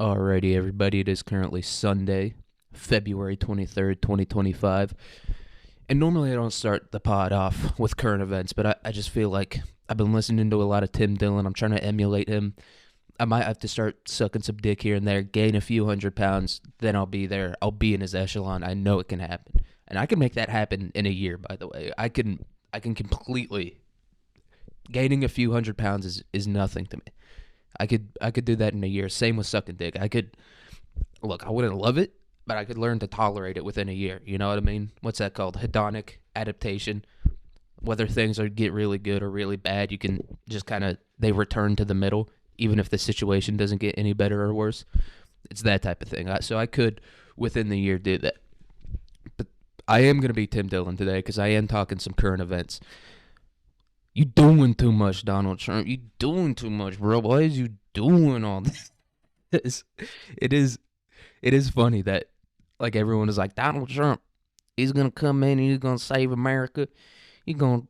Alrighty, everybody, it is currently Sunday, February 23rd, 2025. And normally I don't start the pod off with current events, but I just feel like I've been listening to a lot of Tim Dillon. I'm trying to emulate him. I might have to start sucking some dick here and there, gain a few 100 pounds, then I'll be there. I'll be in his echelon. I know it can happen. And I can make that happen in a year, by the way. I can completely gaining a few 100 pounds is nothing to me. I could do that in a year. Same with sucking dick. I wouldn't love it, but I could learn to tolerate it within a year. You know what I mean? What's that called? Hedonic adaptation. Whether things get really good or really bad, you can just they return to the middle, even if the situation doesn't get any better or worse. It's that type of thing. So I could, within the year, do that. But I am going to be Tim Dillon today because I am talking some current events. You doing too much, Donald Trump. You doing too much, bro. Why is you doing all this? It is funny that everyone is like, Donald Trump, he's gonna come in and he's gonna save America. He's gonna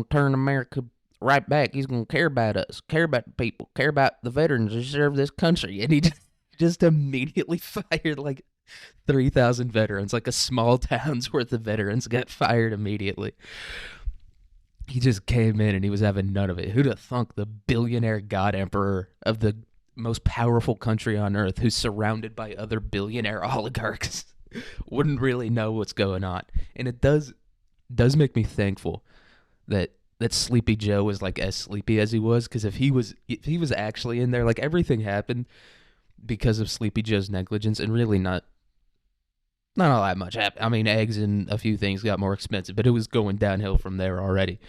turn America right back. He's gonna care about us, care about the people, care about the veterans who serve this country. And he just immediately fired 3,000 veterans, like a small town's worth of veterans got fired immediately. He just came in and he was having none of it. Who'd have thunk the billionaire god emperor of the most powerful country on earth, who's surrounded by other billionaire oligarchs, wouldn't really know what's going on? And it does make me thankful that Sleepy Joe was as sleepy as he was, because if he was actually in there, everything happened because of Sleepy Joe's negligence, and really not all that much happened. I mean, eggs and a few things got more expensive, but it was going downhill from there already.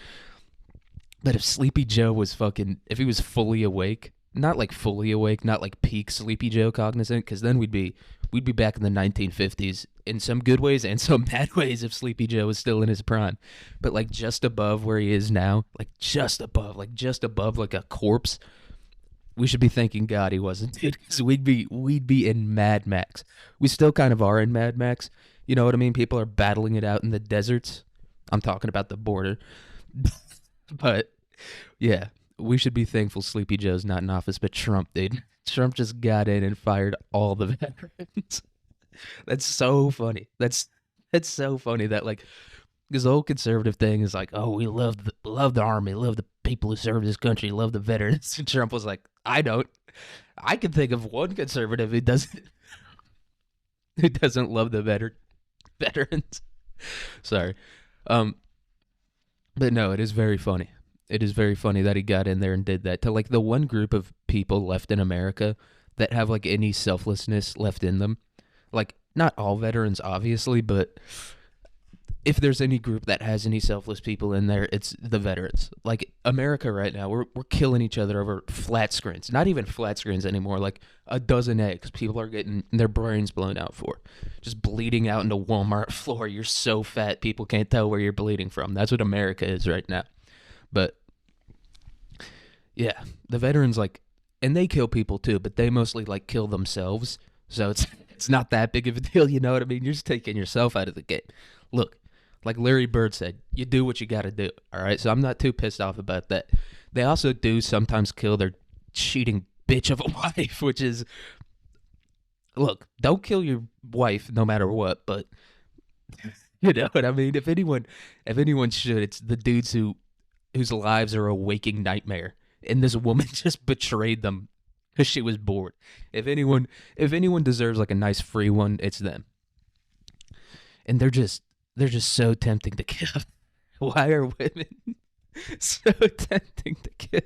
But if Sleepy Joe was if he was fully awake, not fully awake, not peak Sleepy Joe cognizant, because then we'd be back in the 1950s in some good ways and some bad ways if Sleepy Joe was still in his prime. But just above where he is now, just above a corpse, we should be thanking God he wasn't, dude, because we'd be in Mad Max. We still kind of are in Mad Max. You know what I mean? People are battling it out in the deserts. I'm talking about the border. But yeah, we should be thankful Sleepy Joe's not in office, but Trump, dude. Trump just got in and fired all the veterans. That's so funny. That's so funny that this whole conservative thing is oh, we love the army, love the people who serve this country, love the veterans. And Trump was like, I don't. I can think of one conservative who doesn't love the veterans. Sorry. But no, it is very funny. It is very funny that he got in there and did that to the one group of people left in America that have any selflessness left in them. Not all veterans, obviously, but if there's any group that has any selfless people in there, it's the veterans. America right now, we're killing each other over flat screens. Not even flat screens anymore. A dozen eggs people are getting their brains blown out for. Just bleeding out into Walmart floor. You're so fat, people can't tell where you're bleeding from. That's what America is right now. But yeah, the veterans and they kill people too, but they mostly kill themselves. So it's not that big of a deal, you know what I mean? You're just taking yourself out of the game. Look, like Larry Bird said, you do what you got to do, all right? So I'm not too pissed off about that. They also do sometimes kill their cheating bitch of a wife, which is, look, don't kill your wife no matter what, but you know what I mean? If anyone should, it's the dudes whose lives are a waking nightmare, and this woman just betrayed them because she was bored. If anyone deserves a nice free one, it's them. And they're just so tempting to kill. Why are women so tempting to kill?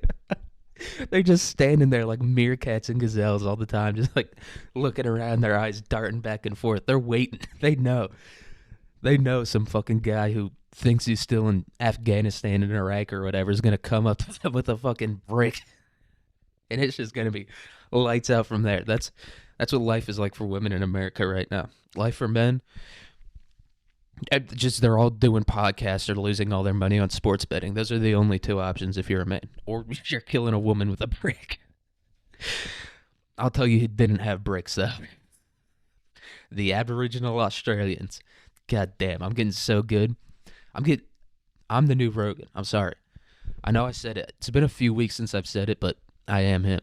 They're just standing there like meerkats and gazelles all the time, just looking around, their eyes darting back and forth. They're waiting. They know some fucking guy who thinks he's still in Afghanistan and Iraq or whatever is going to come up with a fucking brick. And it's just going to be lights out from there. That's what life is like for women in America right now. Life for men, they're all doing podcasts or losing all their money on sports betting. Those are the only two options if you're a man. Or you're killing a woman with a brick. I'll tell you who didn't have bricks, though. The Aboriginal Australians. God damn, I'm getting so good. I'm the new Rogan. I'm sorry. I know I said it. It's been a few weeks since I've said it, but I am him.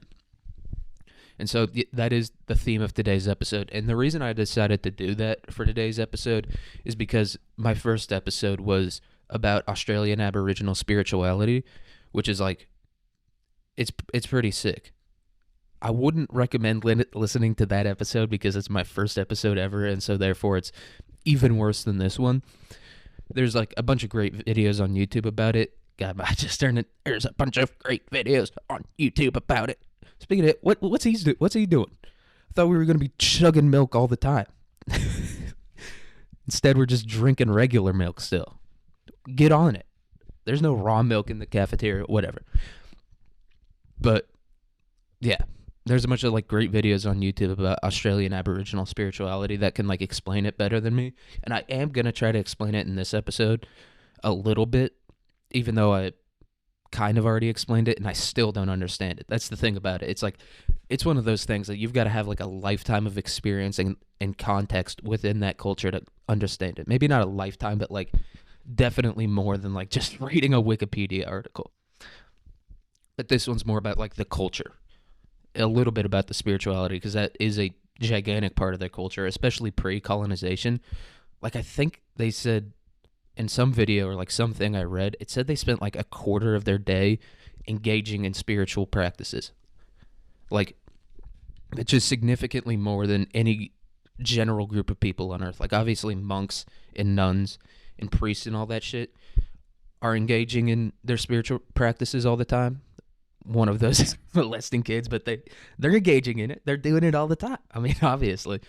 And so that is the theme of today's episode. And the reason I decided to do that for today's episode is because my first episode was about Australian Aboriginal spirituality, which is like, it's pretty sick. I wouldn't recommend listening to that episode because it's my first episode ever, and so therefore it's even worse than this one. There's like a bunch of great videos on YouTube about it. God, I just turned it. There's a bunch of great videos on YouTube about it. Speaking of it, what's he doing? I thought we were going to be chugging milk all the time. Instead, we're just drinking regular milk still. Get on it. There's no raw milk in the cafeteria, whatever. But, yeah. There's a bunch of like great videos on YouTube about Australian Aboriginal spirituality that can like explain it better than me. And I am going to try to explain it in this episode a little bit, even though I kind of already explained it and I still don't understand it. That's the thing about it. It's like, it's one of those things that you've got to have like a lifetime of experience and context within that culture to understand it. Maybe not a lifetime, but like definitely more than like just reading a Wikipedia article. But this one's more about like the culture. A little bit about the spirituality, because that is a gigantic part of their culture, especially pre-colonization. Like, I think they said in some video or like something I read, it said they spent like a quarter of their day engaging in spiritual practices. Like, it's just significantly more than any general group of people on earth. Like, obviously monks and nuns and priests and all that shit are engaging in their spiritual practices all the time. One of those is molesting kids, but they're engaging in it. They're doing it all the time. I mean, obviously.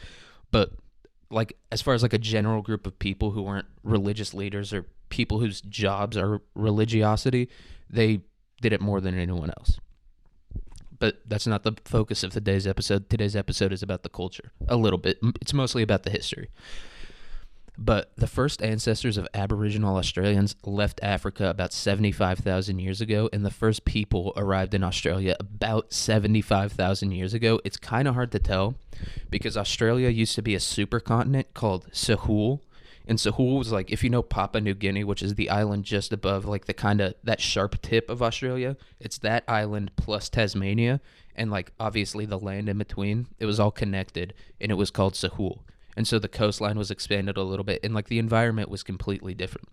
But like, as far as like a general group of people who aren't religious leaders or people whose jobs are religiosity, they did it more than anyone else. But that's not the focus of today's episode. Today's episode is about the culture. A little bit. It's mostly about the history. But the first ancestors of Aboriginal Australians left Africa about 75,000 years ago, and the first people arrived in Australia about 75,000 years ago. It's kind of hard to tell because Australia used to be a supercontinent called Sahul, and Sahul was like, if you know Papua New Guinea, which is the island just above like the kind of that sharp tip of Australia, it's that island plus Tasmania, and like obviously the land in between, it was all connected, and it was called Sahul. And so the coastline was expanded a little bit, and like the environment was completely different.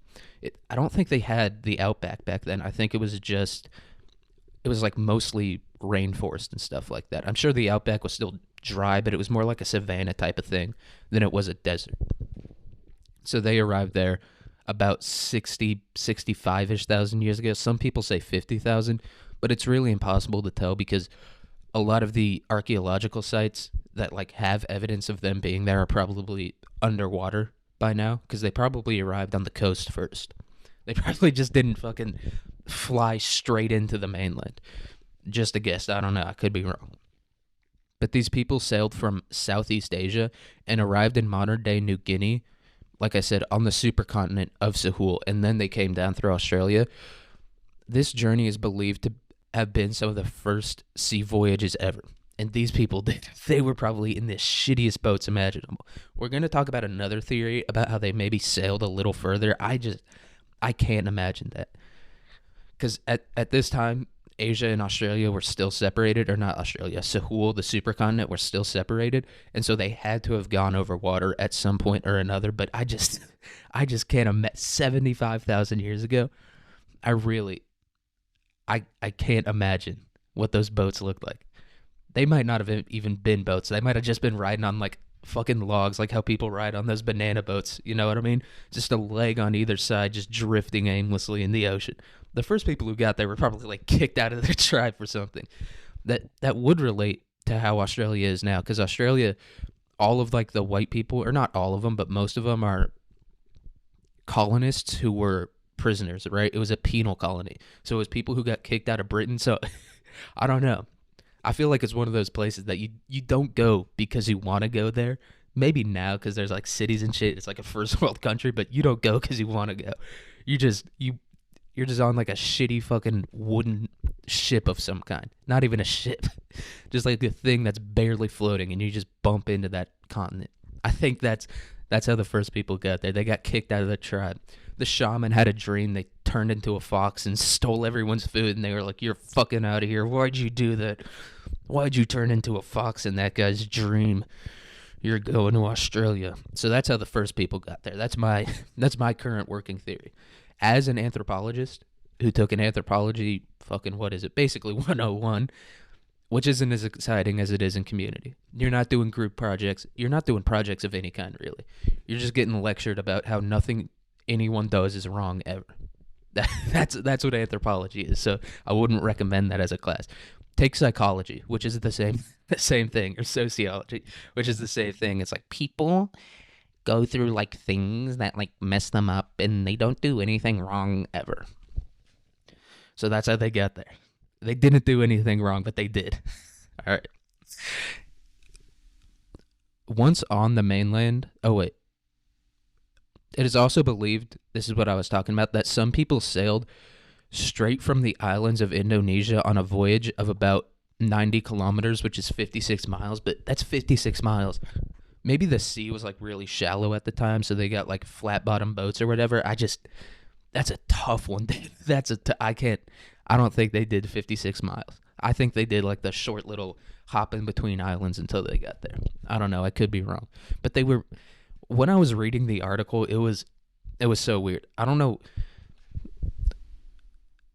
I don't think they had the outback back then. I think it was like mostly rainforest and stuff like that. I'm sure the outback was still dry, but it was more like a savanna type of thing than it was a desert. So they arrived there about 65-ish thousand years ago. Some people say 50,000, but it's really impossible to tell because a lot of the archaeological sites that like have evidence of them being there are probably underwater by now because they probably arrived on the coast first. They probably just didn't fucking fly straight into the mainland. Just a guess. I don't know. I could be wrong. But these people sailed from Southeast Asia and arrived in modern-day New Guinea, like I said, on the supercontinent of Sahul, and then they came down through Australia. This journey is believed to have been some of the first sea voyages ever. And these people, they were probably in the shittiest boats imaginable. We're going to talk about another theory about how they maybe sailed a little further. I can't imagine that. Because at this time, Asia and Australia were still separated, or not Australia, Sahul, the supercontinent, were still separated. And so they had to have gone over water at some point or another. But I just can't imagine 75,000 years ago. I can't imagine what those boats looked like. They might not have even been boats. They might have just been riding on like fucking logs, like how people ride on those banana boats. You know what I mean? Just a leg on either side, just drifting aimlessly in the ocean. The first people who got there were probably like kicked out of their tribe for something. That would relate to how Australia is now, because Australia, all of like the white people, or not all of them, but most of them are colonists who were prisoners, right? It was a penal colony. So it was people who got kicked out of Britain. So I don't know. I feel like it's one of those places that you don't go because you want to go there. Maybe now because there's like cities and shit. It's like a first world country, but you don't go because you want to go. You're just on like a shitty fucking wooden ship of some kind. Not even a ship. Just like a thing that's barely floating, and you just bump into that continent. I think that's how the first people got there. They got kicked out of the tribe. The shaman had a dream. They turned into a fox and stole everyone's food, and they were like, "You're fucking out of here. Why'd you do that? Why'd you turn into a fox in that guy's dream? You're going to Australia. So that's how the first people got there. That's my current working theory. As an anthropologist who took an anthropology basically 101, which isn't as exciting as it is in community. You're not doing group projects. You're not doing projects of any kind, really. You're just getting lectured about how nothing anyone does is wrong ever. That's what anthropology is. So I wouldn't recommend that as a class. Take psychology, which is the same thing, or sociology, which is the same thing. It's like people go through like things that like mess them up, and they don't do anything wrong ever. So that's how they got there. They didn't do anything wrong, but they did. All right. Once on the mainland, it is also believed, this is what I was talking about, that some people sailed straight from the islands of Indonesia on a voyage of about 90 kilometers, which is 56 miles, but that's 56 miles. Maybe the sea was like really shallow at the time, so they got like flat bottom boats or whatever. That's a tough one. I don't think they did 56 miles. I think they did like the short little hop in between islands until they got there. I don't know. I could be wrong. But when I was reading the article, it was so weird. I don't know.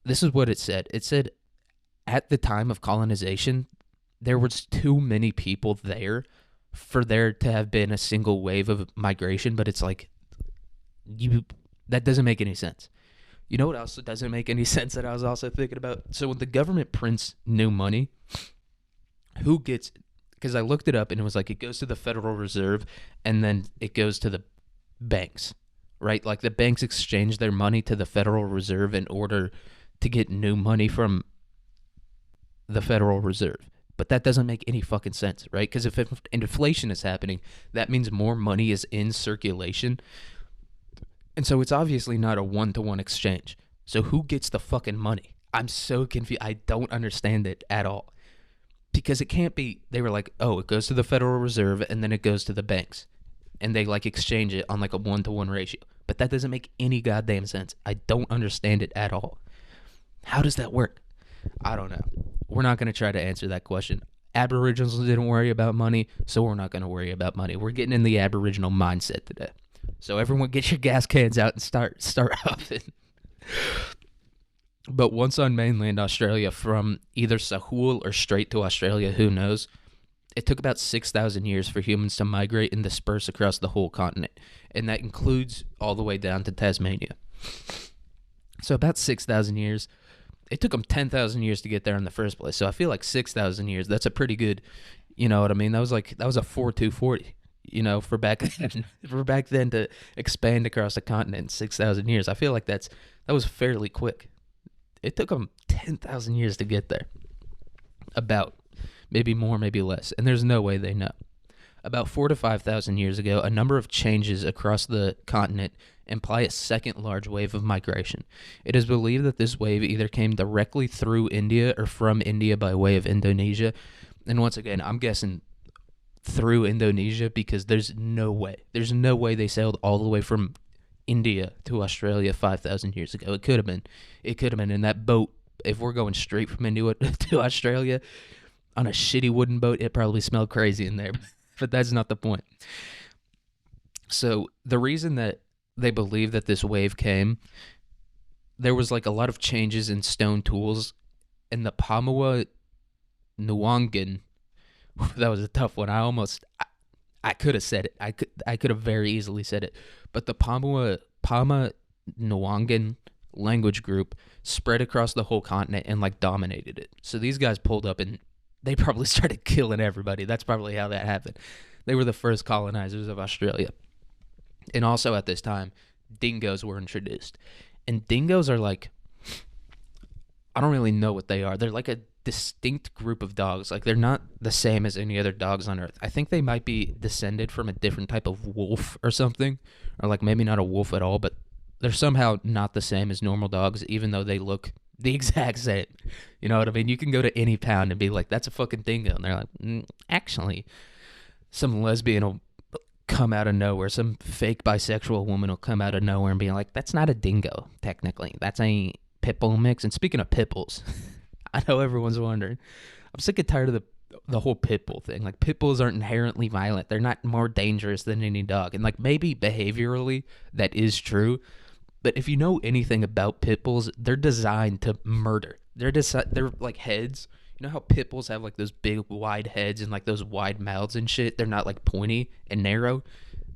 This is what it said. It said at the time of colonization, there was too many people there for there to have been a single wave of migration, but it's like, that doesn't make any sense. You know what else doesn't make any sense that I was also thinking about? So when the government prints new money, who gets, because I looked it up and it was like it goes to the Federal Reserve and then it goes to the banks, right? Like the banks exchange their money to the Federal Reserve in order to get new money from the Federal Reserve. But that doesn't make any fucking sense, right? Because if inflation is happening, that means more money is in circulation. And so it's obviously not a one-to-one exchange. So who gets the fucking money? I'm so confused. I don't understand it at all. Because it can't be, they were like, oh, it goes to the Federal Reserve and then it goes to the banks. And they like exchange it on like a one-to-one ratio. But that doesn't make any goddamn sense. I don't understand it at all. How does that work? I don't know. We're not going to try to answer that question. Aboriginals didn't worry about money, so we're not going to worry about money. We're getting in the Aboriginal mindset today. So everyone get your gas cans out and start huffing. But once on mainland Australia, from either Sahul or straight to Australia, who knows, it took about 6,000 years for humans to migrate and disperse across the whole continent. And that includes all the way down to Tasmania. So about 6,000 years. It took them 10,000 years to get there in the first place. So I feel like 6,000 years, that's a pretty good, you know what I mean? That was a 4-2-40. You know, for back then to expand across the continent in 6,000 years, I feel like that was fairly quick. It took them 10,000 years to get there. About, maybe more, maybe less, and there's no way they know. About 4,000 to 5,000 years ago, a number of changes across the continent imply a second large wave of migration. It is believed that this wave either came directly through India or from India by way of Indonesia. And once again, I'm guessing through Indonesia because there's no way they sailed all the way from India to Australia 5,000 years ago. It could have been in that boat. If we're going straight from India to Australia on a shitty wooden boat, it probably smelled crazy in there, but that's not the point. So the reason that they believe that this wave came, there was like a lot of changes in stone tools, and the Papua Nuwangan, that was a tough one. I could have said it. I could have very easily said it. But the Papua Nuwangan language group spread across the whole continent and like dominated it. So these guys pulled up and they probably started killing everybody. That's probably how that happened. They were the first colonizers of Australia. And also at this time, dingoes were introduced. And dingoes are like, I don't really know what they are. They're like a distinct group of dogs. Like, they're not the same as any other dogs on Earth. I think they might be descended from a different type of wolf or something. Or like maybe not a wolf at all, but they're somehow not the same as normal dogs, even though they look the exact same. You know what I mean? You can go to any pound and be like, that's a fucking dingo. And they're like, actually, some lesbian will come out of nowhere. Some fake bisexual woman will come out of nowhere and be like, that's not a dingo, technically. That's a pit bull mix. And speaking of pit bulls, I know everyone's wondering, I'm sick and tired the whole pit bull thing. Like, pit bulls aren't inherently violent. They're not more dangerous than any dog. And, like, maybe behaviorally that is true. But if you know anything about pit bulls, they're designed to murder. They're like heads. You know how pit bulls have like those big wide heads and like those wide mouths and shit? They're not like pointy and narrow.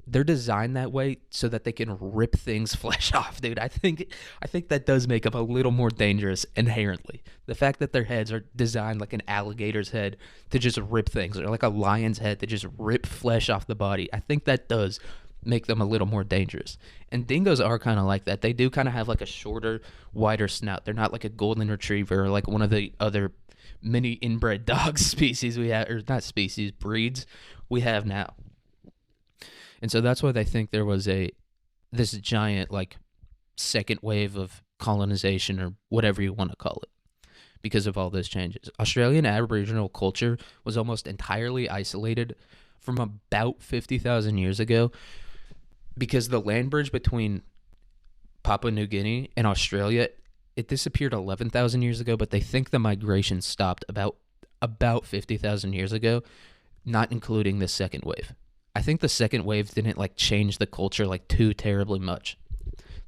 They're designed that way so that they can rip things flesh off, dude. I think that does make them a little more dangerous inherently. The fact that their heads are designed like an alligator's head to just rip things, or like a lion's head to just rip flesh off the body, I think that does make them a little more dangerous. And dingoes are kind of like that. They do kind of have like a shorter, wider snout. They're not like a golden retriever or like one of the other many inbred dog species we have, or not species, breeds we have now. And so that's why they think there was this giant like second wave of colonization, or whatever you want to call it, because of all those changes. Australian Aboriginal culture was almost entirely isolated from about 50,000 years ago, because the land bridge between Papua New Guinea and Australia, it disappeared 11,000 years ago, but they think the migration stopped about 50,000 years ago, not including the second wave. I think the second wave didn't like change the culture like too terribly much.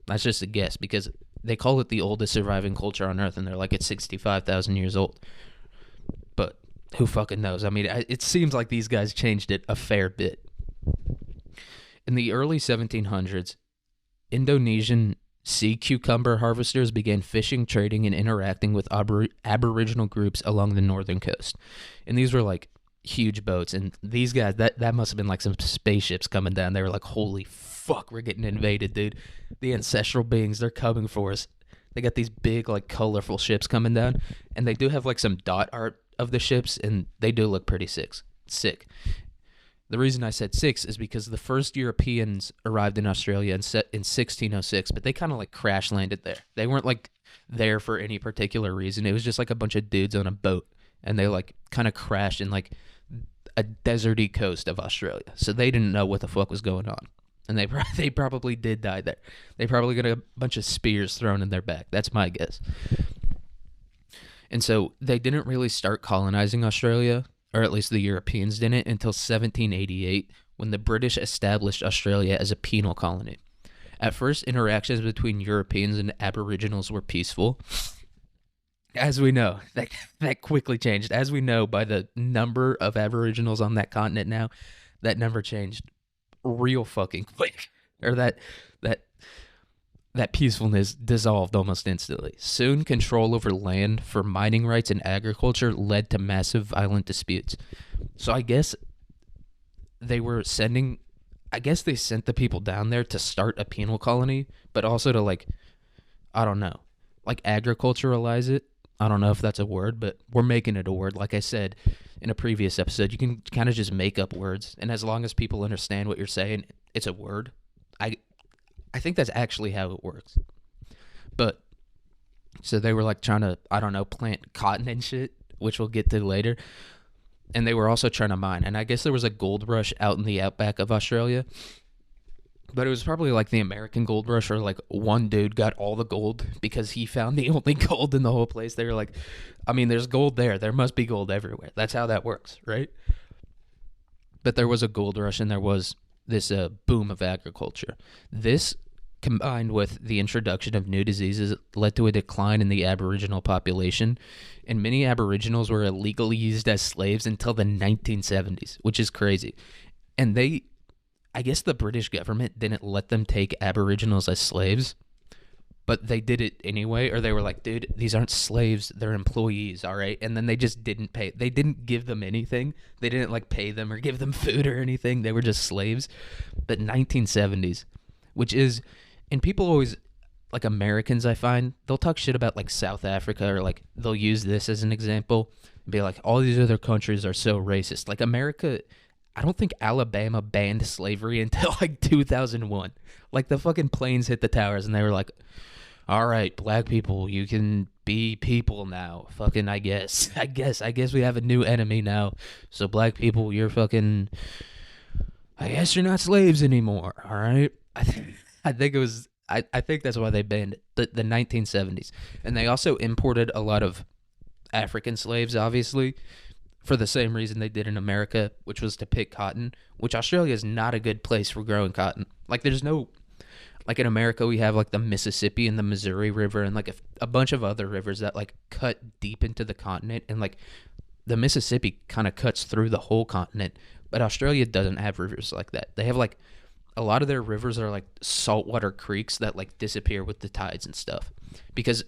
That's just a guess, because they call it the oldest surviving culture on Earth, and they're like, it's 65,000 years old. But who fucking knows? I mean, it seems like these guys changed it a fair bit. In the early 1700s, Indonesian sea cucumber harvesters began fishing, trading, and interacting with Aboriginal groups along the northern coast. And these were like huge boats, and these guys, that must have been like some spaceships coming down. They were like, holy fuck, we're getting invaded, dude. The ancestral beings, they're coming for us. They got these big like colorful ships coming down, and they do have like some dot art of the ships, and they do look pretty sick. The reason I said six is because the first Europeans arrived in Australia in 1606, but they kind of like crash landed there. They weren't like there for any particular reason. It was just like a bunch of dudes on a boat, and they like kind of crashed in like a deserty coast of Australia. So they didn't know what the fuck was going on. And they probably did die there. They probably got a bunch of spears thrown in their back. That's my guess. And so they didn't really start colonizing Australia, or at least the Europeans didn't, until 1788, when the British established Australia as a penal colony. At first, interactions between Europeans and Aboriginals were peaceful. As we know, that quickly changed. As we know, by the number of Aboriginals on that continent now, that number changed real fucking quick. Or that peacefulness dissolved almost instantly. Soon, control over land for mining rights and agriculture led to massive violent disputes. So I guess they sent the people down there to start a penal colony, but also to like, I don't know, like agriculturalize it. I don't know if that's a word, but we're making it a word. Like I said in a previous episode, you can kind of just make up words, and as long as people understand what you're saying, it's a word. I think that's actually how it works. But so they were like trying to, I don't know, plant cotton and shit, which we'll get to later. And they were also trying to mine. And I guess there was a gold rush out in the outback of Australia. But it was probably like the American gold rush, or like one dude got all the gold because he found the only gold in the whole place. They were like, I mean, there's gold there. There must be gold everywhere. That's how that works, right? But there was a gold rush, and there was this boom of agriculture. This, combined with the introduction of new diseases, led to a decline in the Aboriginal population, and many Aboriginals were illegally used as slaves until the 1970s, which is crazy. And I guess the British government didn't let them take Aboriginals as slaves, but they did it anyway, or they were like, dude, these aren't slaves, they're employees, all right? And then they just didn't pay. They didn't give them anything. They didn't like pay them or give them food or anything. They were just slaves. But 1970s, which is, and people always, like Americans, I find, they'll talk shit about like South Africa, or like they'll use this as an example and be like, all these other countries are so racist. Like America, I don't think Alabama banned slavery until like 2001. Like the fucking planes hit the towers and they were like, all right, black people, you can be people now. Fucking, I guess we have a new enemy now. So black people, you're fucking, I guess you're not slaves anymore. All right. I think it was, I think that's why they banned it, the 1970s. And they also imported a lot of African slaves, obviously. for the same reason they did in America, which was to pick cotton, which Australia is not a good place for growing cotton. Like, there's no, like in America, we have like the Mississippi and the Missouri River and like a bunch of other rivers that like cut deep into the continent. And like the Mississippi kind of cuts through the whole continent, but Australia doesn't have rivers like that. They have like a lot of their rivers are like saltwater creeks that like disappear with the tides and stuff because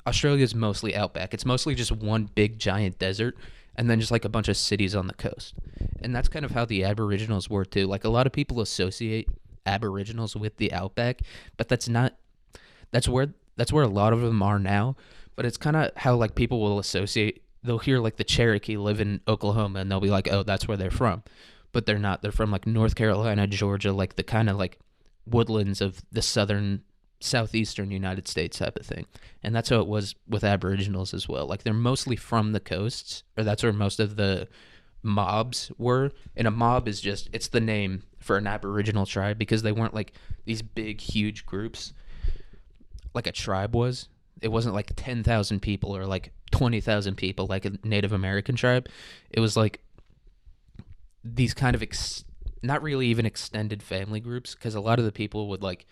Australia's mostly outback. It's mostly just one big giant desert and then just like a bunch of cities on the coast. And that's kind of how the Aboriginals were too. Like a lot of people associate Aboriginals with the outback, but that's not that's where a lot of them are now, but it's kind of how like people will associate they'll hear like the Cherokee live in Oklahoma and they'll be like, "Oh, that's where they're from." But they're not. They're from like North Carolina, Georgia, like the kind of like woodlands of the southeastern United States type of thing. And that's how it was with Aboriginals as well. Like they're mostly from the coasts, or that's where most of the mobs were. And a mob is just, it's the name for an Aboriginal tribe because they weren't like these big, huge groups like a tribe was. It wasn't like 10,000 people or like 20,000 people like a Native American tribe. It was like these kind of not really even extended family groups because a lot of the people would like,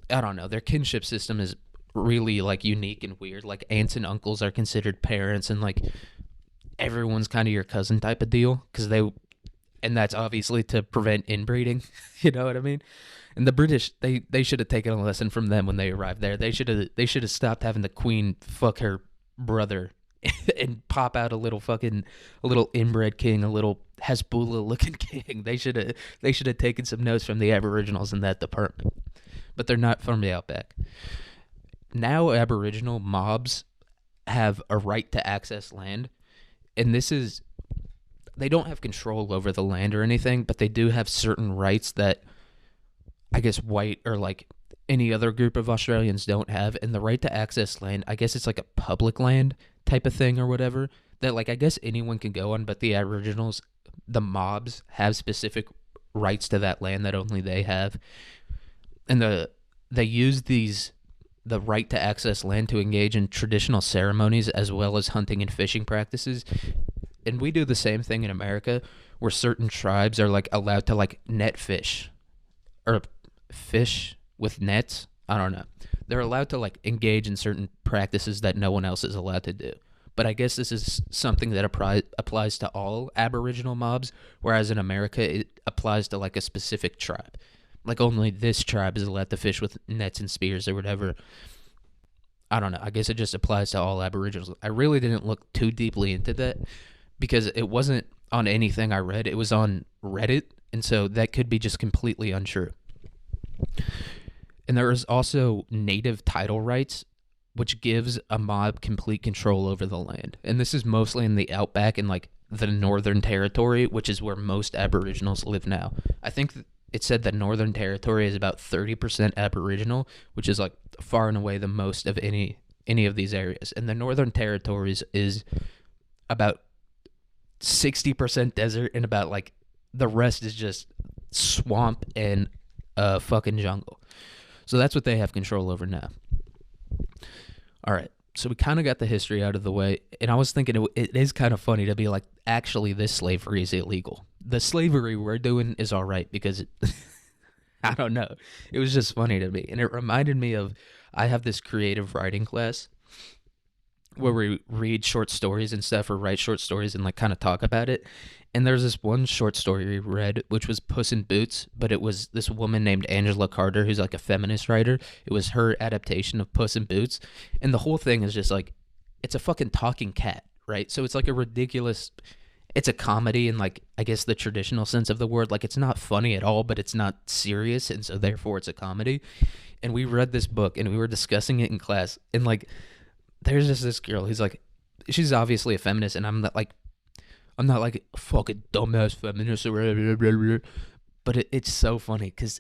I don't know, their kinship system is really like unique and weird. Like aunts and uncles are considered parents and like everyone's kind of your cousin type of deal and that's obviously to prevent inbreeding. You know what I mean? And the British, they should have taken a lesson from them when they arrived there. They should have stopped having the queen fuck her brother and pop out a little inbred king, a little Hezbollah looking king. They should have taken some notes from the Aboriginals in that department. But they're not from the outback. Now Aboriginal mobs have a right to access land, and they don't have control over the land or anything, but they do have certain rights that I guess white or like any other group of Australians don't have. And the right to access land, I guess it's like a public land type of thing or whatever that like I guess anyone can go on, but the Aboriginals, the mobs, have specific rights to that land that only they have. And they use the right to access land to engage in traditional ceremonies as well as hunting and fishing practices. And we do the same thing in America where certain tribes are like allowed to like net fish or fish with nets. I don't know. They're allowed to like engage in certain practices that no one else is allowed to do. But I guess this is something that applies to all Aboriginal mobs, whereas in America it applies to like a specific tribe. Like only this tribe is allowed to fish with nets and spears or whatever. I don't know. I guess it just applies to all Aboriginals. I really didn't look too deeply into that because it wasn't on anything I read. It was on Reddit, and so that could be just completely untrue. And there is also native title rights, which gives a mob complete control over the land. And this is mostly in the outback and like the Northern Territory, which is where most Aboriginals live now. I think it said that Northern Territory is about 30% Aboriginal, which is like far and away the most of any of these areas. And the Northern Territories is about 60% desert and about like the rest is just swamp and fucking jungle. So that's what they have control over now. All right. So we kind of got the history out of the way, and I was thinking it is kind of funny to be like, actually, this slavery is illegal. The slavery we're doing is all right because I don't know. It was just funny to me, and it reminded me of I have this creative writing class where we read short stories and stuff or write short stories and like kind of talk about it. And there's this one short story we read, which was Puss in Boots, but it was this woman named Angela Carter, who's like a feminist writer. It was her adaptation of Puss in Boots. And the whole thing is just like, it's a fucking talking cat, right? So it's like it's a comedy in like, I guess the traditional sense of the word. Like it's not funny at all, but it's not serious. And so therefore it's a comedy. And we read this book and we were discussing it in class. And like, there's just this girl who's like, she's obviously a feminist, and I'm not like fucking dumbass feminist or whatever, but it's so funny because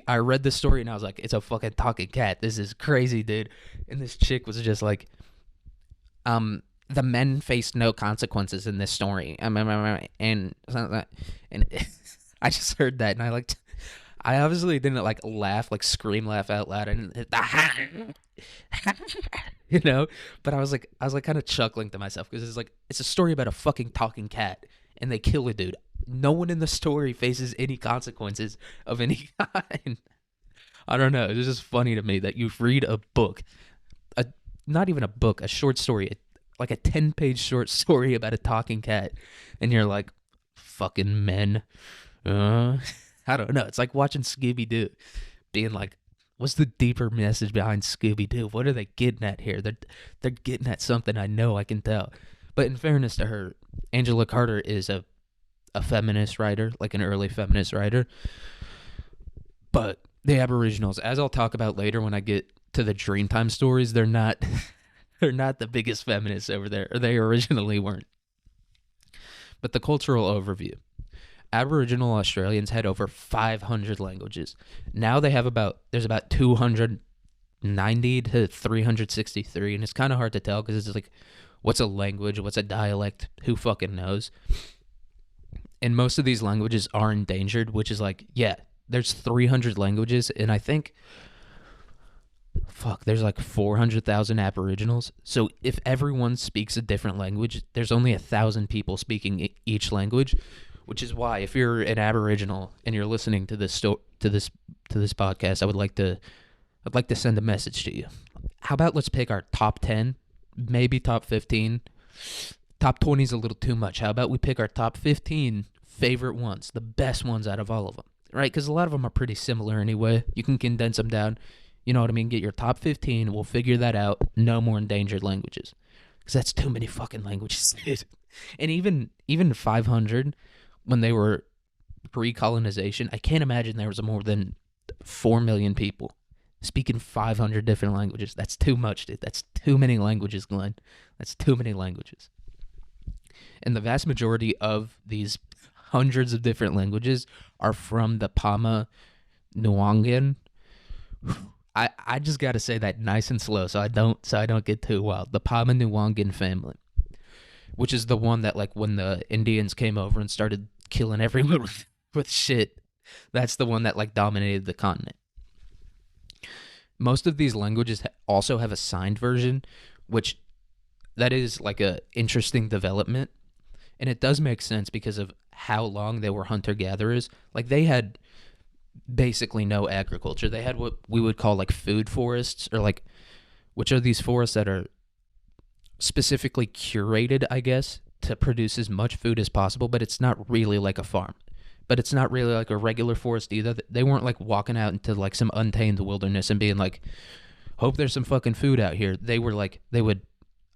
I read the story and I was like, it's a fucking talking cat. This is crazy, dude. And this chick was just like, the men faced no consequences in this story, and I just heard that and I obviously didn't like laugh, like scream laugh out loud. I didn't, you know, but I was like kind of chuckling to myself because it's a story about a fucking talking cat and they kill a dude. No one in the story faces any consequences of any kind. I don't know. It's just funny to me that you read a book, a not even a book, a short story, like a 10-page short story about a talking cat, and you're like, fucking men. Uh, I don't know. It's like watching Scooby Doo, being like, what's the deeper message behind Scooby Doo? What are they getting at here? They're getting at something. I know. I can tell. But in fairness to her, Angela Carter is a feminist writer, like an early feminist writer. But the Aboriginals, as I'll talk about later when I get to the Dreamtime stories, they're not they're not the biggest feminists over there, or they originally weren't. But the cultural overview. Aboriginal Australians had over 500 languages. Now there's about 290 to 363, and it's kind of hard to tell because it's like, what's a language? What's a dialect? Who fucking knows? And most of these languages are endangered, which is like, yeah, there's 300 languages, and I think, there's like 400,000 Aboriginals. So if everyone speaks a different language, there's only 1,000 people speaking each language, which is why if you're an Aboriginal and you're listening to this podcast, I'd like to send a message to you. How about let's pick our top 10, maybe top 15. Top 20 is a little too much. How about we pick our top 15 favorite ones, the best ones out of all of them, right? Because a lot of them are pretty similar anyway. You can condense them down. You know what I mean? Get your top 15. We'll figure that out. No more endangered languages. Because that's too many fucking languages. And even 500, when they were pre-colonization, I can't imagine there was more than 4 million people speaking 500 different languages. That's too much, dude. That's too many languages, Glenn. That's too many languages. And the vast majority of these hundreds of different languages are from the Pama Nuangan. I just got to say that nice and slow so I don't get too wild. The Pama Nuangan family, which is the one that, like, when the Indians came over and started killing everyone with shit, that's the one that, like, dominated the continent. Most of these languages also have a signed version, which that is like a interesting development. And it does make sense because of how long they were hunter-gatherers. Like, they had basically no agriculture. They had what we would call, like, food forests, or, like, which are these forests that are specifically curated, I guess, to produce as much food as possible, but it's not really like a farm. But it's not really like a regular forest either. They weren't, like, walking out into, like, some untamed wilderness and being like, hope there's some fucking food out here. They were like,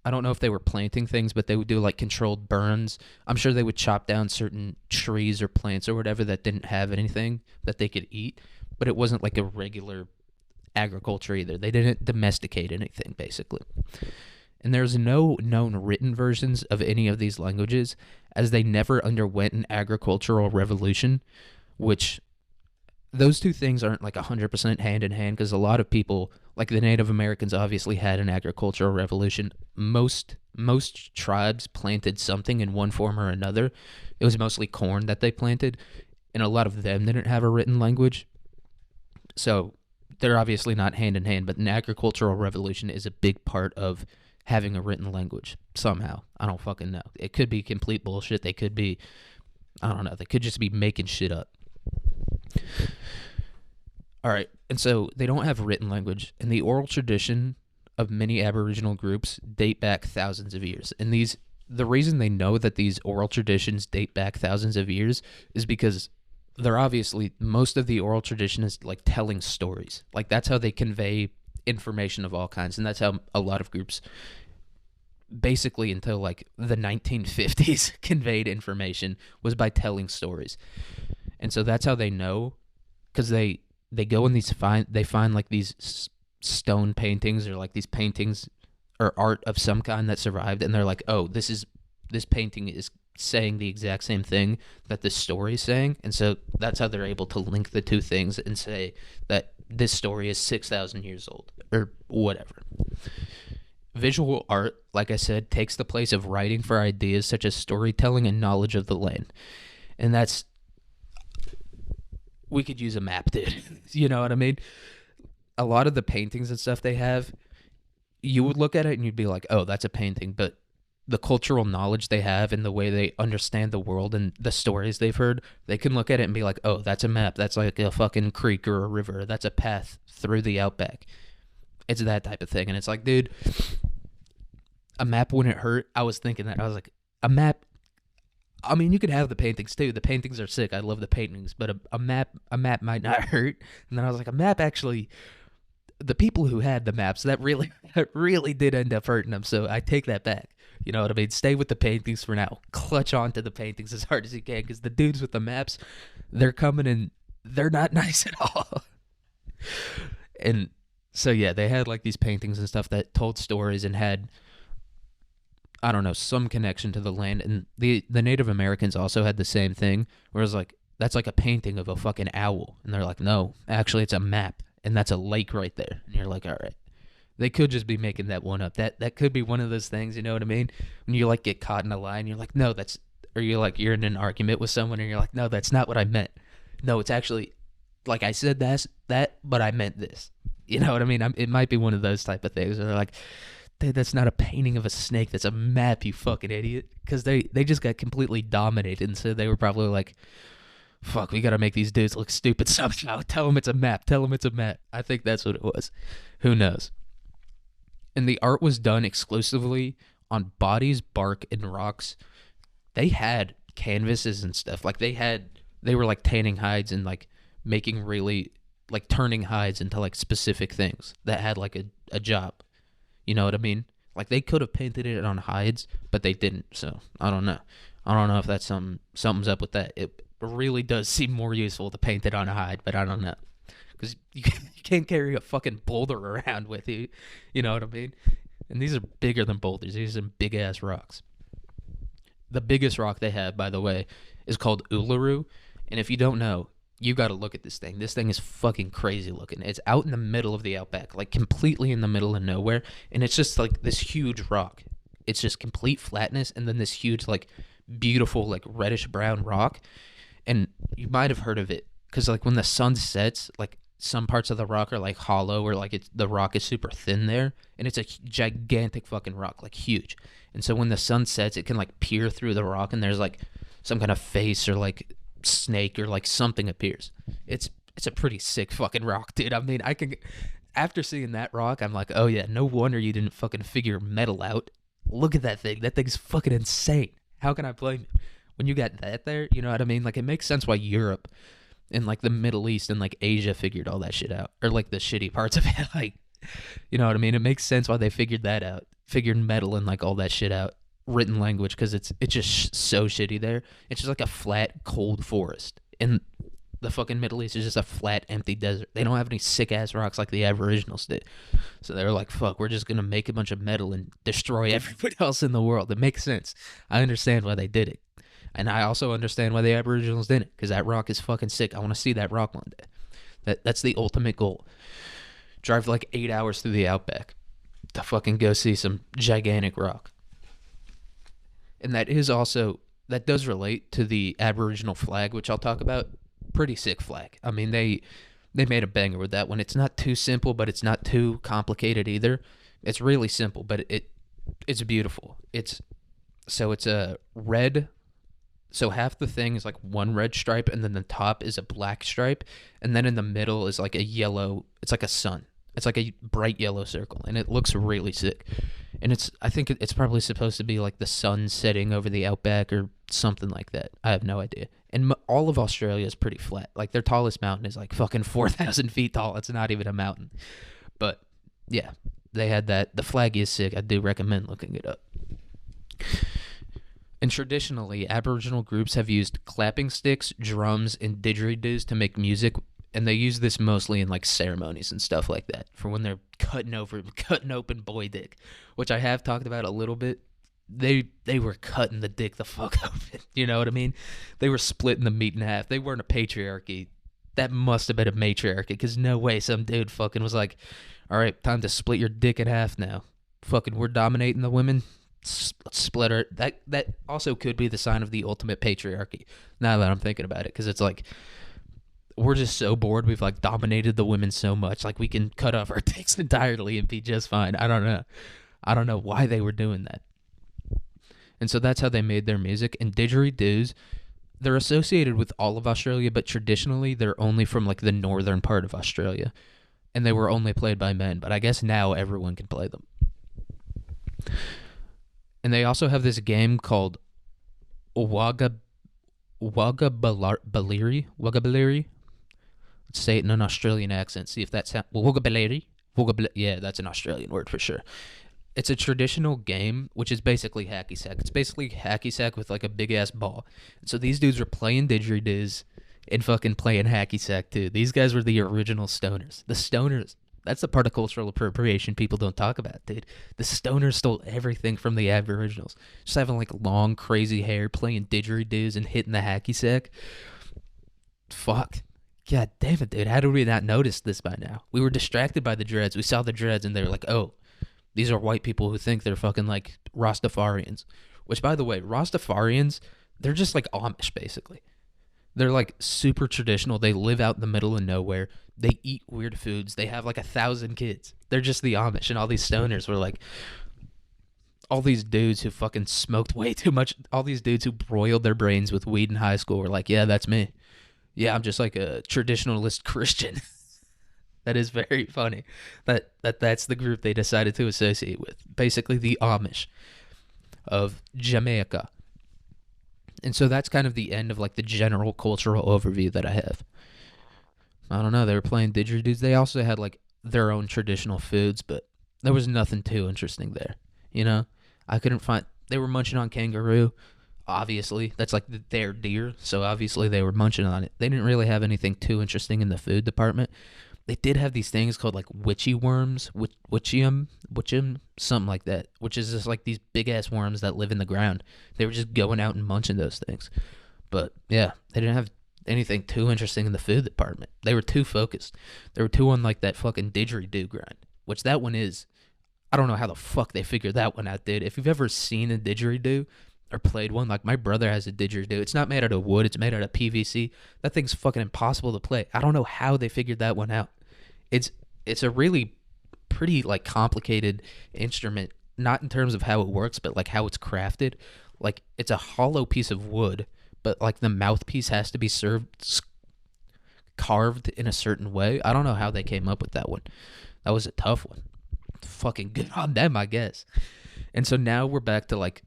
I don't know if they were planting things, but they would do, like, controlled burns. I'm sure they would chop down certain trees or plants or whatever that didn't have anything that they could eat, but it wasn't like a regular agriculture either. They didn't domesticate anything, basically. And there's no known written versions of any of these languages, as they never underwent an agricultural revolution, which those two things aren't like 100% hand in hand, because a lot of people, like the Native Americans, obviously had an agricultural revolution. Most tribes planted something in one form or another. It was mostly corn that they planted, and a lot of them didn't have a written language. So they're obviously not hand in hand, but an agricultural revolution is a big part of having a written language somehow. I don't fucking know. It could be complete bullshit. They could be, I don't know, they could just be making shit up. All right, and so they don't have written language, and the oral tradition of many Aboriginal groups date back thousands of years. And the reason they know that these oral traditions date back thousands of years is because they're obviously, most of the oral tradition is like telling stories. Like, that's how they convey information of all kinds, and that's how a lot of groups, basically until like the 1950s, conveyed information, was by telling stories. And so that's how they know, because they go in they find like these stone paintings, or like these paintings or art of some kind that survived, and they're like, oh, this painting is saying the exact same thing that this story is saying. And so that's how they're able to link the two things and say that this story is 6,000 years old, or whatever. Visual art, like I said, takes the place of writing for ideas such as storytelling and knowledge of the land. And that's we could use a map, dude. You know what I mean? A lot of the paintings and stuff they have, you would look at it and you'd be like, oh, that's a painting. But the cultural knowledge they have and the way they understand the world and the stories they've heard, they can look at it and be like, oh, that's a map. That's like a fucking creek or a river. That's a path through the outback. It's that type of thing. And it's like, dude, a map wouldn't hurt. I was thinking that. I was like, a map. I mean, you could have the paintings too. The paintings are sick. I love the paintings, but a map might not hurt. And then I was like, a map actually. The people who had the maps, that really did end up hurting them. So I take that back. You know what I mean? Stay with the paintings for now. Clutch on to the paintings as hard as you can, because the dudes with the maps, they're coming and they're not nice at all. And so yeah, they had like these paintings and stuff that told stories and had, I don't know, some connection to the land. And the Native Americans also had the same thing, where it was like, that's like a painting of a fucking owl. And they're like, no, actually it's a map. And that's a lake right there. And you're like, all right. They could just be making that one up. That could be one of those things, you know what I mean? When you like get caught in a lie and you're like, no, that's, or you're like, you're in an argument with someone and you're like, no, that's not what I meant. No, it's actually, like I said that, but I meant this. You know what I mean? It might be one of those type of things where they're like, dude, that's not a painting of a snake. That's a map, you fucking idiot. Because they just got completely dominated. And so they were probably like, fuck, we got to make these dudes look stupid somehow. Tell them it's a map. Tell them it's a map. I think that's what it was. Who knows? And the art was done exclusively on bodies, bark, and rocks. They had canvases and stuff. Like they were like tanning hides and like making really, like turning hides into like specific things that had like a job. You know what I mean? Like they could have painted it on hides, but they didn't. So I don't know. I don't know if that's something's up with that. It really does seem more useful to paint it on a hide, but I don't know. Because you can't carry a fucking boulder around with you. You know what I mean? And these are bigger than boulders. These are big-ass rocks. The biggest rock they have, by the way, is called Uluru. And if you don't know, you got to look at this thing. This thing is fucking crazy looking. It's out in the middle of the outback, like completely in the middle of nowhere. And it's just like this huge rock. It's just complete flatness and then this huge, like, beautiful, like, reddish-brown rock. And you might have heard of it because, like, when the sun sets, like, some parts of the rock are, like, hollow or, like, the rock is super thin there. And it's a gigantic fucking rock, like, huge. And so when the sun sets, it can, like, peer through the rock and there's, like, some kind of face or, like, snake or, like, something appears. It's a pretty sick fucking rock, dude. I mean, after seeing that rock, I'm like, oh, yeah, no wonder you didn't fucking figure metal out. Look at that thing. That thing's fucking insane. How can I blame you? When you got that there, you know what I mean? Like, it makes sense why Europe and, like, the Middle East and, like, Asia figured all that shit out. Or, like, the shitty parts of it. Like, you know what I mean? It makes sense why they figured that out. Figured metal and, like, all that shit out. Written language, because it's just so shitty there. It's just, like, a flat, cold forest. And the fucking Middle East is just a flat, empty desert. They don't have any sick-ass rocks like the Aboriginals did. So they were like, fuck, we're just going to make a bunch of metal and destroy everybody else in the world. It makes sense. I understand why they did it. And I also understand why the Aboriginals didn't, because that rock is fucking sick. I want to see that rock one day. That's the ultimate goal. Drive like 8 hours through the outback to fucking go see some gigantic rock. And that does relate to the Aboriginal flag, which I'll talk about. Pretty sick flag. I mean, they made a banger with that one. It's not too simple, but it's not too complicated either. It's really simple, but it's beautiful. It's a red. So half the thing is like one red stripe, and then the top is a black stripe, and then in the middle is like a yellow. It's like a sun. It's like a bright yellow circle, and it looks really sick. And I think it's probably supposed to be like the sun setting over the outback or something like that. I have no idea. And all of Australia is pretty flat. Like, their tallest mountain is like fucking 4,000 feet tall. It's not even a mountain. But yeah, they had that. The flag is sick. I do recommend looking it up. And traditionally, Aboriginal groups have used clapping sticks, drums, and didgeridoos to make music, and they use this mostly in like ceremonies and stuff like that for when they're cutting open boy dick, which I have talked about a little bit. They were cutting the dick the fuck open. You know what I mean? They were splitting the meat in half. They weren't a patriarchy. That must have been a matriarchy, because no way some dude fucking was like, all right, time to split your dick in half now. Fucking, we're dominating the women. Let's split her. That also could be the sign of the ultimate patriarchy, now that I'm thinking about it, because it's like, we're just so bored. We've like dominated the women so much. Like we can cut off our dicks entirely and be just fine. I don't know. I don't know why they were doing that. And so that's how they made their music. And didgeridoos, they're associated with all of Australia, but traditionally they're only from like the northern part of Australia. And they were only played by men. But I guess now everyone can play them. And they also have this game called Wagabaliri. Let's say it in an Australian accent. See if that sounds... Wagabaliri. Yeah, that's an Australian word for sure. It's a traditional game, which is basically hacky sack. It's basically hacky sack with like a big ass ball. So these dudes were playing didgeridoos and fucking playing hacky sack too. These guys were the original stoners. The stoners. That's the part of cultural appropriation people don't talk about, dude. The stoners stole everything from the Aboriginals. Just having like long, crazy hair, playing didgeridoos and hitting the hacky sack. Fuck. God damn it, dude. How did we not notice this by now? We were distracted by the dreads. We saw the dreads and they were like, oh, these are white people who think they're fucking like Rastafarians. Which, by the way, Rastafarians, they're just like Amish, basically. They're like super traditional. They live out in the middle of nowhere. They eat weird foods. They have like 1,000 kids. They're just the Amish. And all these stoners were like, all these dudes who fucking smoked way too much. All these dudes who broiled their brains with weed in high school were like, yeah, that's me. Yeah, I'm just like a traditionalist Christian. That is very funny. That's the group they decided to associate with. Basically the Amish of Jamaica. And so that's kind of the end of like the general cultural overview that I have. I don't know, they were playing didgeridoos. They also had like their own traditional foods, but there was nothing too interesting there. You know? I couldn't find... They were munching on kangaroo. Obviously. That's like their deer. So obviously they were munching on it. They didn't really have anything too interesting in the food department. They did have these things called like witchy worms, witchium, something like that, which is just like these big ass worms that live in the ground. They were just going out and munching those things. But yeah, they didn't have anything too interesting in the food department. They were too focused. They were too on like that fucking didgeridoo grind, which that one is. I don't know how the fuck they figured that one out, dude. If you've ever seen a didgeridoo or played one, like my brother has a didgeridoo. It's not made out of wood. It's made out of PVC. That thing's fucking impossible to play. I don't know how they figured that one out. It's a really pretty like complicated instrument, not in terms of how it works, but like how it's crafted. Like it's a hollow piece of wood, but like the mouthpiece has to be carved in a certain way. I don't know how they came up with that one. That was a tough one. Fucking good on them, I guess. And so now we're back to like,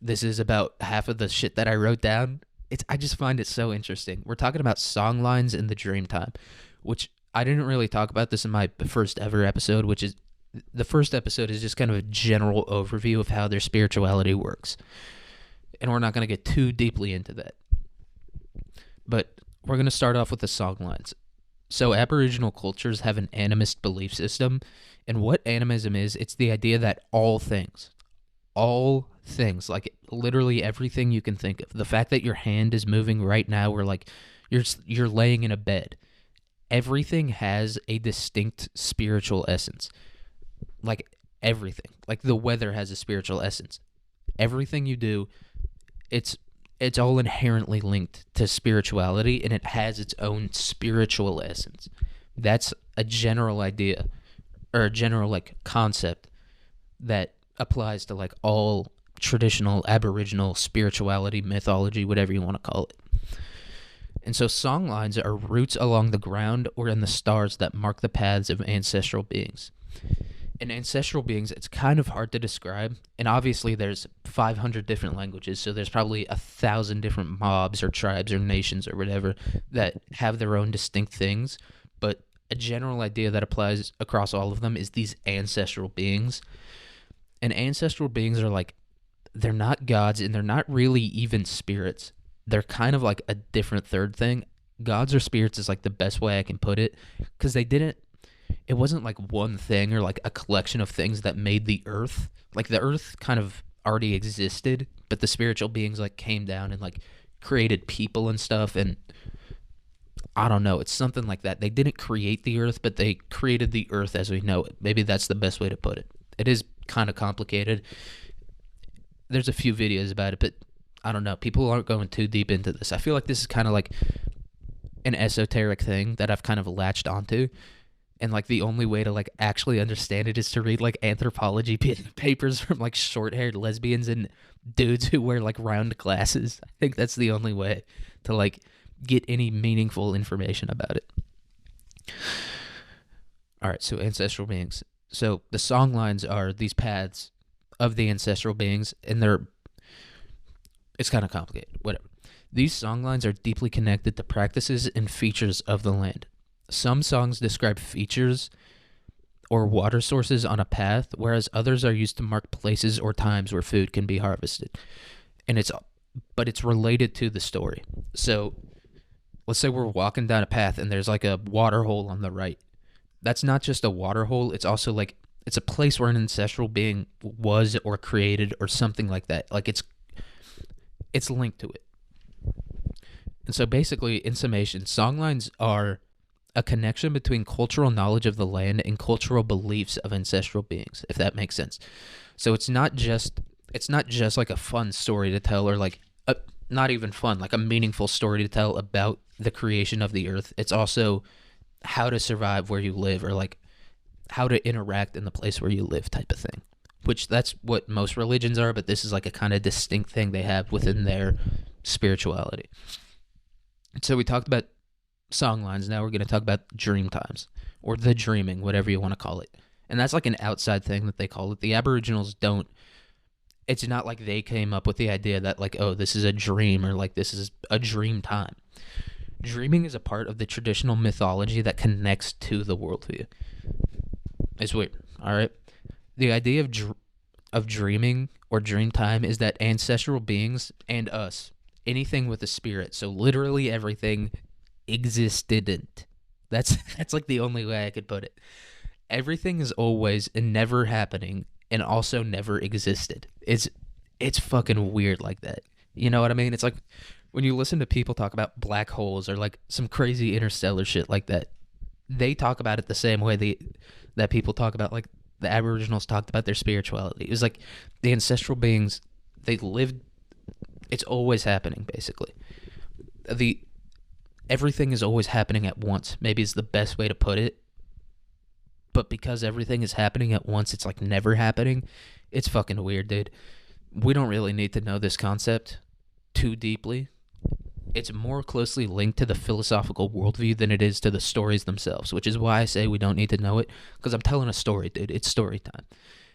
this is about half of the shit that I wrote down. I just find it so interesting. We're talking about song lines in the Dreamtime, which I didn't really talk about this in my first ever episode, which is, the first episode is just kind of a general overview of how their spirituality works. And we're not going to get too deeply into that. But we're going to start off with the song lines. So Aboriginal cultures have an animist belief system. And what animism is, it's the idea that all things, like literally everything you can think of, the fact that your hand is moving right now, or like you're laying in a bed, everything has a distinct spiritual essence. Like everything. Like the weather has a spiritual essence. Everything you do, it's all inherently linked to spirituality, and it has its own spiritual essence. That's a general idea, or a general like concept that applies to like all traditional Aboriginal spirituality, mythology, whatever you want to call it. And so song lines are roots along the ground or in the stars that mark the paths of ancestral beings. In ancestral beings, it's kind of hard to describe. And obviously there's 500 different languages, so there's probably 1,000 different mobs or tribes or nations or whatever that have their own distinct things. But a general idea that applies across all of them is these ancestral beings. And ancestral beings are like, they're not gods and they're not really even spirits. They're kind of like a different third thing. Gods or spirits is like the best way I can put it, because it wasn't like one thing or like a collection of things that made the earth. Like the earth kind of already existed, but the spiritual beings like came down and like created people and stuff. And I don't know, it's something like that. They didn't create the earth, but they created the earth as we know it. Maybe that's the best way to put it. It is kind of complicated. There's a few videos about it, but I don't know. People aren't going too deep into this. I feel like this is kind of like an esoteric thing that I've kind of latched onto. And like the only way to like actually understand it is to read like anthropology papers from like short-haired lesbians and dudes who wear like round glasses. I think that's the only way to like get any meaningful information about it. All right, so ancestral beings. So the song lines are these paths of the ancestral beings, and it's kind of complicated. Whatever. These song lines are deeply connected to practices and features of the land. Some songs describe features or water sources on a path, whereas others are used to mark places or times where food can be harvested. But it's related to the story. So let's say we're walking down a path and there's like a water hole on the right. That's not just a water hole, it's also like it's a place where an ancestral being was or created or something like that. Like it's linked to it. And so basically, in summation, songlines are a connection between cultural knowledge of the land and cultural beliefs of ancestral beings, if that makes sense. So it's not just like a fun story to tell, or like not even fun, like a meaningful story to tell about the creation of the earth. It's also how to survive where you live, or like how to interact in the place where you live type of thing, which that's what most religions are, but this is like a kind of distinct thing they have within their spirituality. So we talked about song lines. Now we're going to talk about dream times, or the dreaming, whatever you want to call it. And that's like an outside thing that they call it. The Aboriginals don't, it's not like they came up with the idea that like, oh, this is a dream, or like this is a dream time. Dreaming is a part of the traditional mythology that connects to the worldview. It's weird, all right? The idea of dreaming or dream time is that ancestral beings and us, anything with a spirit, so literally everything, existed. That's like the only way I could put it. Everything is always and never happening, and also never existed. It's fucking weird like that. You know what I mean? It's like when you listen to people talk about black holes or like some crazy interstellar shit like that, they talk about it the same way that people talk about, like the Aboriginals talked about their spirituality. It was like the ancestral beings, they lived, it's always happening, basically. Everything is always happening at once, maybe is the best way to put it. But because everything is happening at once, it's like never happening. It's fucking weird, dude. We don't really need to know this concept too deeply. It's more closely linked to the philosophical worldview than it is to the stories themselves, which is why I say we don't need to know it, because I'm telling a story, dude. It's story time.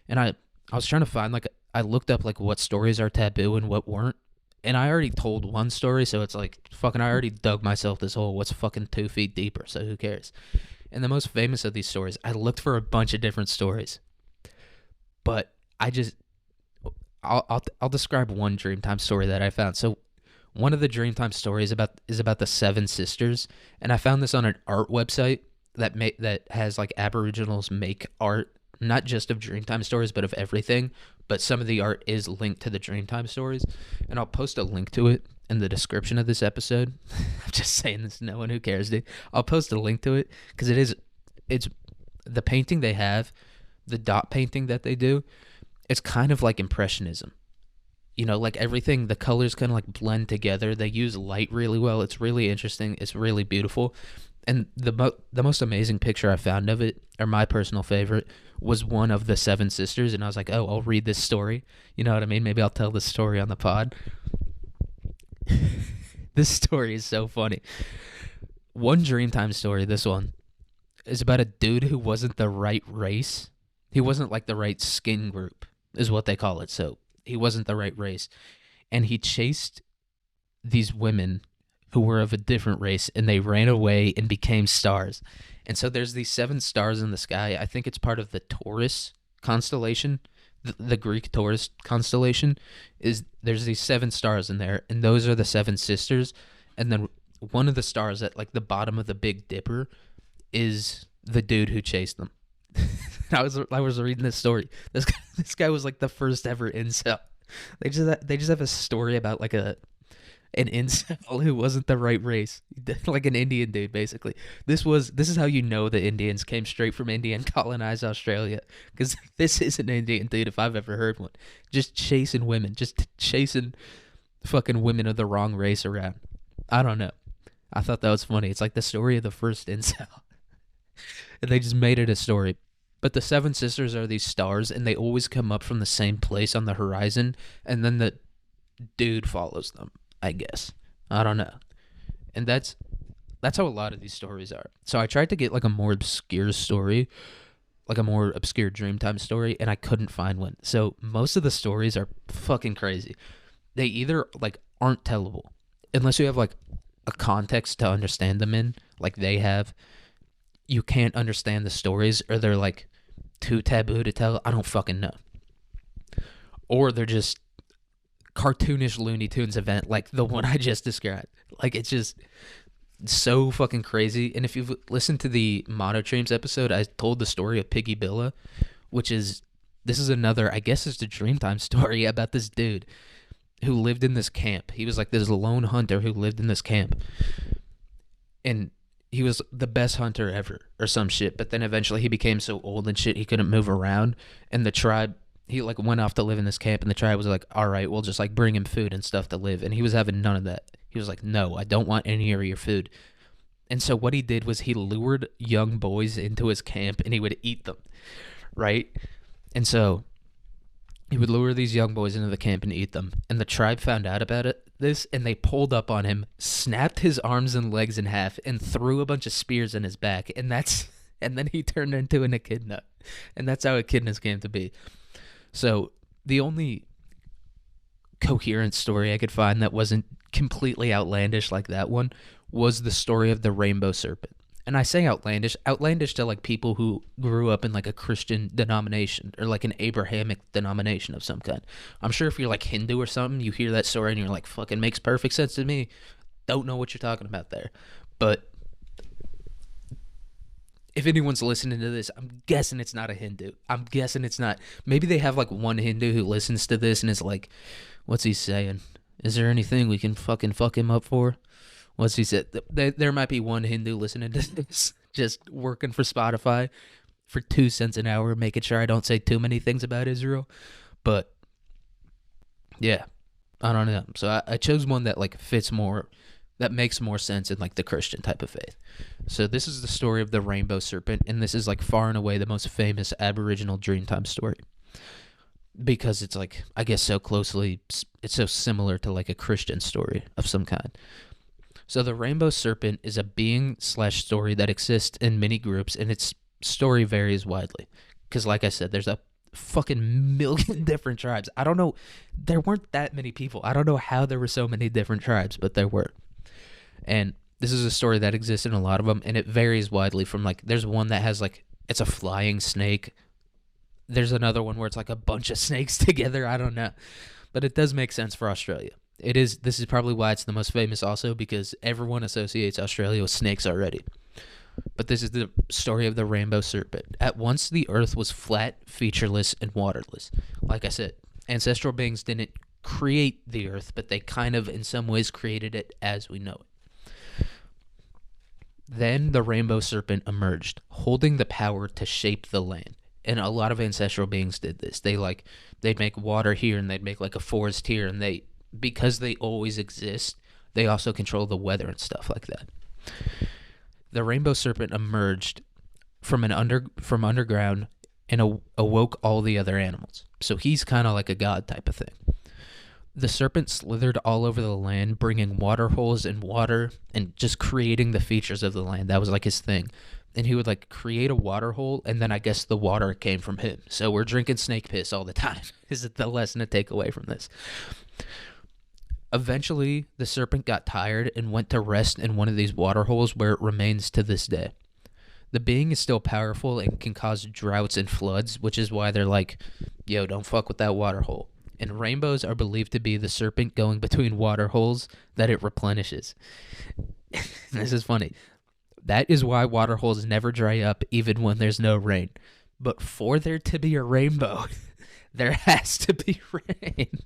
And I was trying to find, like, I looked up, like, what stories are taboo and what weren't. And I already told one story, so it's like, fucking, I already dug myself this hole. What's fucking 2 feet deeper, so who cares? And the most famous of these stories, I looked for a bunch of different stories. But I'll describe one Dreamtime story that I found. So one of the Dreamtime stories is about the 7 sisters, and I found this on an art website that has like Aboriginals make art, not just of Dreamtime stories, but of everything. But some of the art is linked to the Dreamtime stories, and I'll post a link to it in the description of this episode. I'm just saying this, no one who cares, dude. I'll post a link to it because it's the painting they have, the dot painting that they do. It's kind of like Impressionism. You know, like everything, the colors kind of like blend together. They use light really well. It's really interesting. It's really beautiful. And the most amazing picture I found of it, or my personal favorite, was one of the 7 sisters. And I was like, oh, I'll read this story. You know what I mean? Maybe I'll tell this story on the pod. This story is so funny. One Dreamtime story, this one, is about a dude who wasn't the right race. He wasn't like the right skin group, is what they call it. So he wasn't the right race. And he chased these women who were of a different race, and they ran away and became stars. And so there's these 7 stars in the sky. I think it's part of the Taurus constellation, the Greek Taurus constellation. There's these 7 stars in there, and those are the 7 sisters. And then one of the stars at like the bottom of the Big Dipper is the dude who chased them. I was reading this story. This guy was like the first ever incel. They just have a story about like an incel who wasn't the right race, like an Indian dude, basically. This is how you know the Indians came straight from India and colonized Australia, because this is an Indian dude if I've ever heard one. Just chasing women, just chasing fucking women of the wrong race around. I don't know. I thought that was funny. It's like the story of the first incel. And they just made it a story. But the seven sisters are these stars, and they always come up from the same place on the horizon, and then the dude follows them, I guess. I don't know. And that's how a lot of these stories are. So I tried to get like a more obscure story, like a more obscure Dreamtime story, and I couldn't find one. So most of the stories are fucking crazy. They either like aren't tellable unless you have like a context to understand them in, like they have. You can't understand the stories, or they're like too taboo to tell. I don't fucking know. Or they're just cartoonish Looney Tunes event like the one I just described. Like it's just so fucking crazy. And if you've listened to the Monotremes episode, I told the story of Piggy Billa, which is, this is another, I guess it's a Dreamtime story about this dude who lived in this camp. He was like this lone hunter who lived in this camp. And he was the best hunter ever or some shit. But then eventually he became so old and shit he couldn't move around. And the tribe, he like went off to live in this camp, and the tribe was like, all right, we'll just like bring him food and stuff to live. And he was having none of that. He was like, no, I don't want any of your food. And so what he did was he lured young boys into his camp, and he would eat them, right? And so he would lure these young boys into the camp and eat them. And the tribe found out about this, and they pulled up on him, snapped his arms and legs in half, and threw a bunch of spears in his back. And then he turned into an echidna. And that's how echidnas came to be. So the only coherent story I could find that wasn't completely outlandish like that one was the story of the rainbow serpent. And I say outlandish to like people who grew up in like a Christian denomination or like an Abrahamic denomination of some kind. I'm sure if you're like Hindu or something, you hear that story and you're like, fucking makes perfect sense to me. Don't know what you're talking about there. But if anyone's listening to this, I'm guessing it's not a Hindu. I'm guessing it's not. Maybe they have like one Hindu who listens to this and is like, what's he saying? Is there anything we can fucking fuck him up for? What's he said? There might be one Hindu listening to this, just working for Spotify for 2 cents an hour, making sure I don't say too many things about Israel. But yeah, I don't know. So I chose one that like fits more, that makes more sense in like the Christian type of faith. So this is the story of the rainbow serpent, and this is like far and away the most famous Aboriginal Dreamtime story. Because it's like, I guess it's so similar to like a Christian story of some kind. So the rainbow serpent is a being/story that exists in many groups, and its story varies widely. Because like I said, there's a fucking million different tribes. I don't know, there weren't that many people. I don't know how there were so many different tribes, but there were. And this is a story that exists in a lot of them, and it varies widely from like, there's one that has like, it's a flying snake. There's another one where it's like a bunch of snakes together. I don't know. But it does make sense for Australia. This is probably why it's the most famous also, because everyone associates Australia with snakes already. But this is the story of the rainbow serpent. At once the earth was flat, featureless, and waterless. Like I said, ancestral beings didn't create the earth, but they kind of in some ways created it as we know it. Then the rainbow serpent emerged, holding the power to shape the land. And a lot of ancestral beings did this. They'd make water here, and they'd make like a forest here, and because they always exist, they also control the weather and stuff like that. The rainbow serpent emerged from underground and awoke all the other animals. So he's kind of like a god type of thing. The serpent slithered all over the land, bringing water holes and water and just creating the features of the land. That was like his thing. And he would like create a water hole, and then I guess the water came from him. So we're drinking snake piss all the time. Is it the lesson to take away from this? Eventually, the serpent got tired and went to rest in one of these water holes, where it remains to this day. The being is still powerful and can cause droughts and floods, which is why they're like, yo, don't fuck with that water hole. And rainbows are believed to be the serpent going between water holes that it replenishes. This is funny. That is why water holes never dry up even when there's no rain. But for there to be a rainbow, there has to be rain.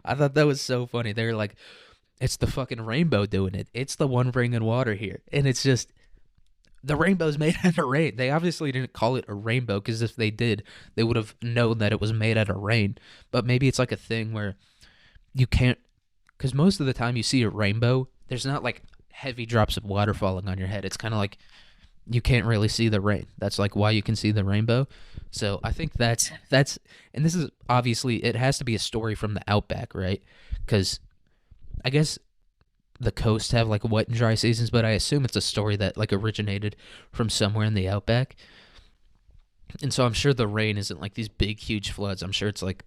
I thought that was so funny. They're like, it's the fucking rainbow doing it. It's the one bringing water here. And it's just, the rainbow's made out of rain. They obviously didn't call it a rainbow, because if they did, they would have known that it was made out of rain. But maybe it's like a thing where you can't, because most of the time you see a rainbow, there's not like heavy drops of water falling on your head. It's kind of like you can't really see the rain. That's like why you can see the rainbow. So I think that's and this is obviously it has to be a story from the outback, right? Because I guess the coast have like wet and dry seasons, but I assume it's a story that like originated from somewhere in the outback. And so I'm sure the rain isn't like these big, huge floods. I'm sure it's like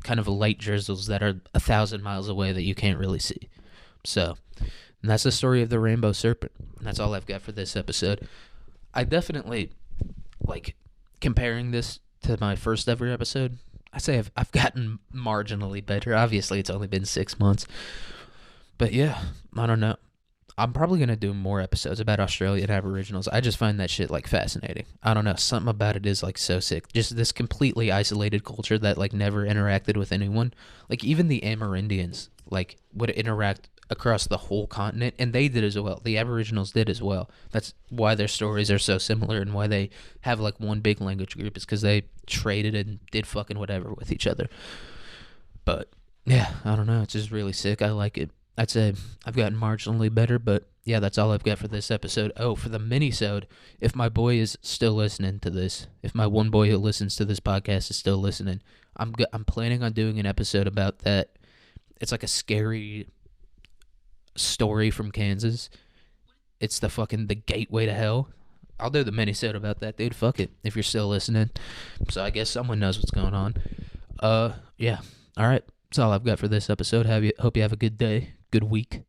kind of light drizzles that are 1,000 miles away that you can't really see. So, and that's the story of the rainbow serpent. And that's all I've got for this episode. I definitely like comparing this to my first ever episode. I say I've gotten marginally better. Obviously, it's only been 6 months, but yeah, I don't know. I'm probably gonna do more episodes about Australian Aboriginals. I just find that shit like fascinating. I don't know, something about it is like so sick. Just this completely isolated culture that like never interacted with anyone. Like even the Amerindians like would interact across the whole continent, and they did as well. The Aboriginals did as well. That's why their stories are so similar and why they have like one big language group is because they traded and did fucking whatever with each other. But yeah, I don't know. It's just really sick. I like it. I'd say I've gotten marginally better, but yeah, that's all I've got for this episode. Oh, for the mini-sode, if my boy is still listening to this, if my one boy who listens to this podcast is still listening, I'm planning on doing an episode about that. It's like a scary story from Kansas. It's the gateway to hell. I'll do the mini-sode about that, dude. Fuck it, if you're still listening. So I guess someone knows what's going on. Yeah. All right. That's all I've got for this episode. Hope you have a good day, good week,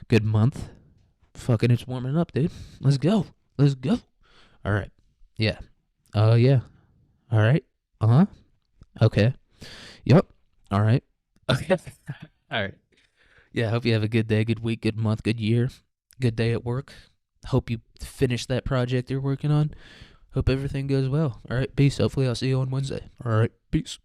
good month. Fucking it's warming up, dude. Let's go. All right. Yeah. Yeah. All right. Uh-huh. Okay. Yep. All right. Okay. All right. Yeah, hope you have a good day, good week, good month, good year, good day at work. Hope you finish that project you're working on. Hope everything goes well. All right. Peace. Hopefully I'll see you on Wednesday. All right. Peace.